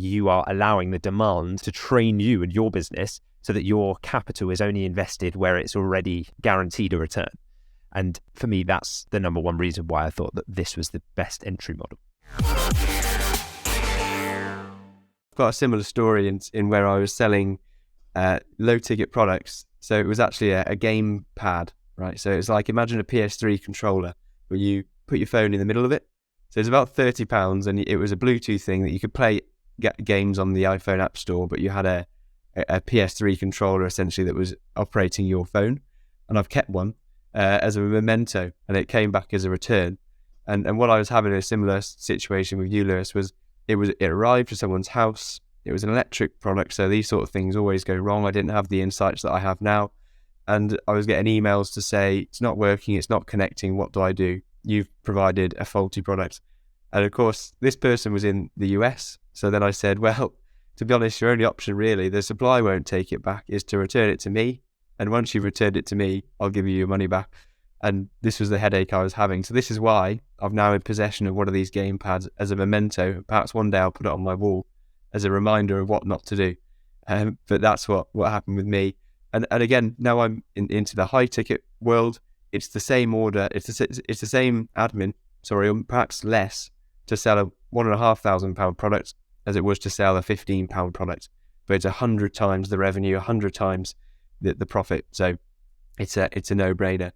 you are allowing the demand to train you and your business so that your capital is only invested where it's already guaranteed a return. And for me, that's the number one reason why I thought that this was the best entry model. I've got a similar story in where I was selling low ticket products. So it was actually a game pad, right? So it's like, imagine a PS3 controller where you put your phone in the middle of it. So it's about £30, and it was a Bluetooth thing that you could get games on the iPhone App Store, but you had a PS3 controller essentially that was operating your phone. And I've kept one as a memento, and it came back as a return. And what I was having a similar situation with you, Lewis, was it arrived to someone's house. It was an electric product, so these sort of things always go wrong. I didn't have the insights that I have now, and I was getting emails to say, it's not working, it's not connecting, what do I do? You've provided a faulty product. And of course, this person was in the US, so then I said, well, to be honest, your only option really, the supply won't take it back, is to return it to me. And once you've returned it to me, I'll give you your money back. And this was the headache I was having. So this is why I'm now in possession of one of these game pads as a memento. Perhaps one day I'll put it on my wall as a reminder of what not to do. But that's what happened with me. And again, now I'm into the high ticket world. It's the same order. It's the same admin, or perhaps less, to sell a £1,500 product as it was to sell a £15 product. But it's 100 times the revenue, 100 times the profit. So it's a no-brainer.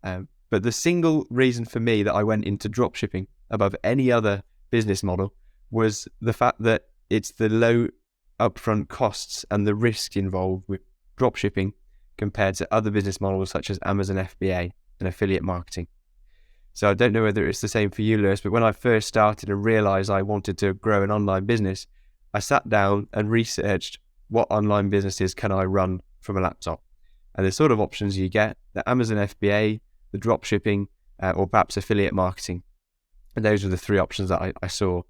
But the single reason for me that I went into dropshipping above any other business model was the fact that it's the low upfront costs and the risk involved with dropshipping compared to other business models such as Amazon FBA and affiliate marketing. So I don't know whether it's the same for you, Lewis, but when I first started and realized I wanted to grow an online business, I sat down and researched what online businesses can I run from a laptop. And the sort of options you get, the Amazon FBA, the dropshipping, or perhaps affiliate marketing. And those are the three options that I saw.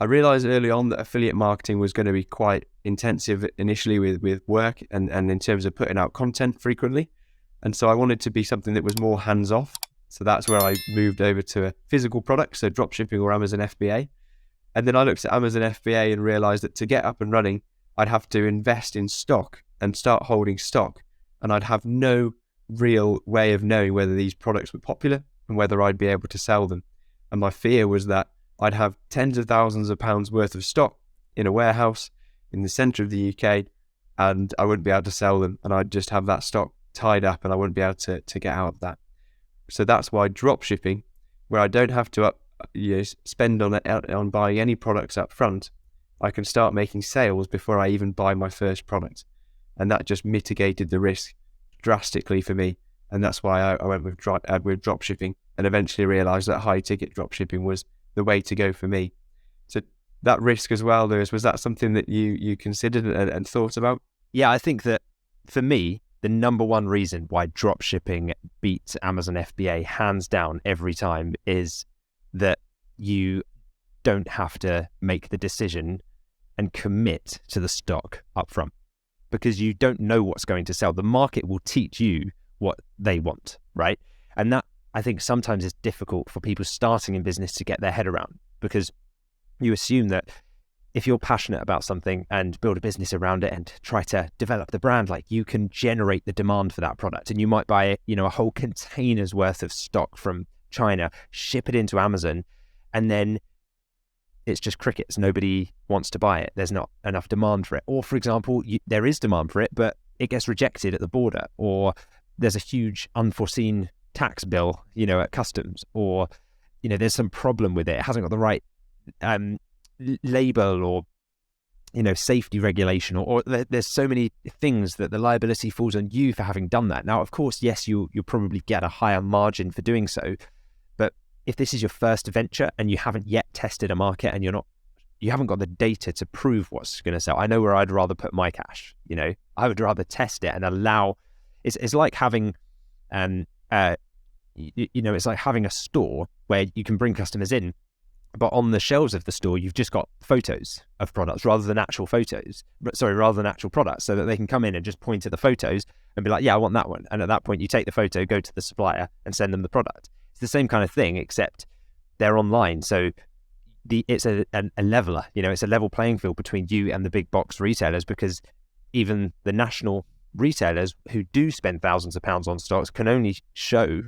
I realized early on that affiliate marketing was going to be quite intensive initially with work and in terms of putting out content frequently. And so I wanted to be something that was more hands-off. So that's where I moved over to a physical product, so dropshipping or Amazon FBA. And then I looked at Amazon FBA and realized that to get up and running, I'd have to invest in stock and start holding stock. And I'd have no real way of knowing whether these products were popular and whether I'd be able to sell them. And my fear was that I'd have tens of thousands of pounds worth of stock in a warehouse in the centre of the UK, and I wouldn't be able to sell them, and I'd just have that stock tied up and I wouldn't be able to get out of that. So that's why dropshipping, where I don't have to spend on buying any products up front, I can start making sales before I even buy my first product. And that just mitigated the risk drastically for me. And that's why I went with dropshipping, and eventually realized that high ticket dropshipping was the way to go for me. So that risk as well, Lewis, was that something that you considered and thought about? Yeah, I think that for me, the number one reason why dropshipping beats Amazon FBA hands down every time is that you don't have to make the decision and commit to the stock upfront, because you don't know what's going to sell. The market will teach you what they want, right? And that, I think, sometimes is difficult for people starting in business to get their head around, because you assume that if you're passionate about something and build a business around it and try to develop the brand, like, you can generate the demand for that product, and you might buy, a whole container's worth of stock from China, ship it into Amazon, and then it's just crickets. Nobody wants to buy it. There's not enough demand for it. Or, for example, there is demand for it, but it gets rejected at the border, or there's a huge unforeseen tax bill, at customs, or, there's some problem with it. It hasn't got the right label or, safety regulation, or there's so many things that the liability falls on you for having done that. Now, of course, yes, you'll probably get a higher margin for doing so, but if this is your first venture and you haven't yet tested a market and you haven't got the data to prove what's going to sell, I know where I'd rather put my cash. I would rather test it and allow. It's like having, it's like having a store where you can bring customers in, but on the shelves of the store, you've just got photos of products rather than actual products, so that they can come in and just point to the photos and be like, yeah, I want that one. And at that point, you take the photo, go to the supplier and send them the product. It's the same kind of thing, except they're online. So it's a leveler, it's a level playing field between you and the big box retailers, because even the national retailers who do spend thousands of pounds on stocks can only show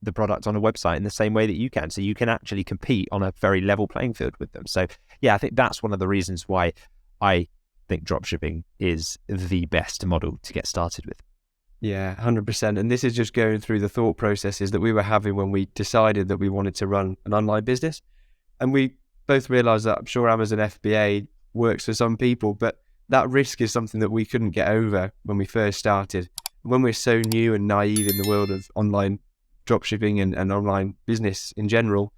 the product on a website in the same way that you can. So you can actually compete on a very level playing field with them. So yeah, I think that's one of the reasons why I think dropshipping is the best model to get started with. Yeah, 100%. And this is just going through the thought processes that we were having when we decided that we wanted to run an online business. And we both realized that I'm sure Amazon FBA works for some people, but that risk is something that we couldn't get over when we first started. When we're so new and naive in the world of online dropshipping and online business in general,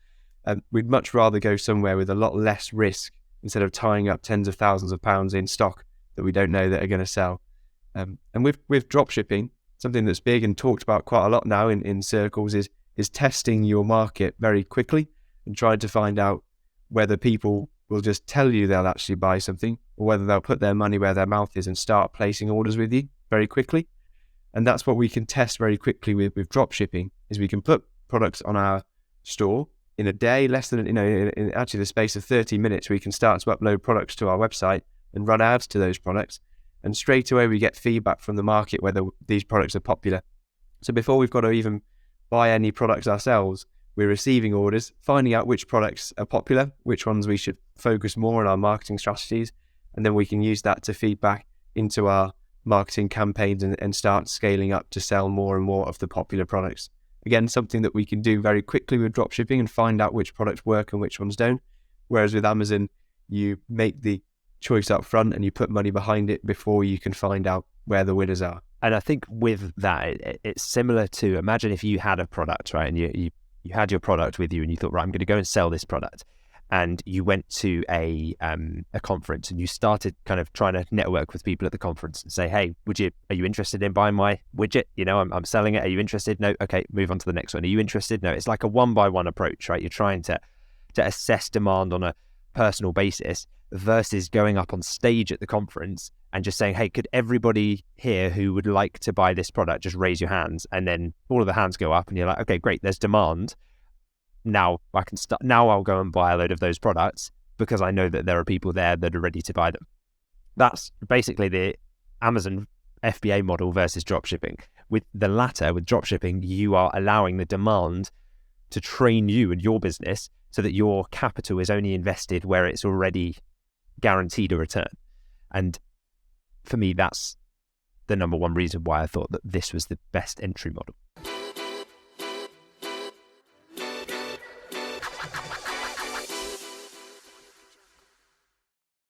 we'd much rather go somewhere with a lot less risk instead of tying up tens of thousands of pounds in stock that we don't know that are going to sell. And with dropshipping, something that's big and talked about quite a lot now in circles is testing your market very quickly and trying to find out whether people will just tell you they'll actually buy something, or whether they'll put their money where their mouth is and start placing orders with you very quickly. And that's what we can test very quickly with dropshipping, is we can put products on our store in a day, less than, in actually the space of 30 minutes, we can start to upload products to our website and run ads to those products. And straight away we get feedback from the market whether these products are popular. So before we've got to even buy any products ourselves, we're receiving orders, finding out which products are popular, which ones we should focus more on our marketing strategies, and then we can use that to feed back into our marketing campaigns and start scaling up to sell more and more of the popular products. Again, something that we can do very quickly with dropshipping and find out which products work and which ones don't. Whereas with Amazon, you make the choice up front and you put money behind it before you can find out where the winners are. And I think with that, it's similar to, imagine if you had a product, right? And you had your product with you and you thought, right, I'm going to go and sell this product. And you went to a conference and you started kind of trying to network with people at the conference and say, hey, are you interested in buying my widget? I'm selling it. Are you interested? No. Okay, move on to the next one. Are you interested? No. It's like a one-by-one approach, right? You're trying to assess demand on a personal basis versus going up on stage at the conference and just saying, hey, could everybody here who would like to buy this product just raise your hands? And then all of the hands go up and you're like, okay, great, there's demand. Now I can start. Now I'll go and buy a load of those products because I know that there are people there that are ready to buy them. That's basically the Amazon FBA model versus dropshipping. With the latter, with dropshipping, you are allowing the demand to train you and your business so that your capital is only invested where it's already guaranteed a return. And for me, that's the number one reason why I thought that this was the best entry model.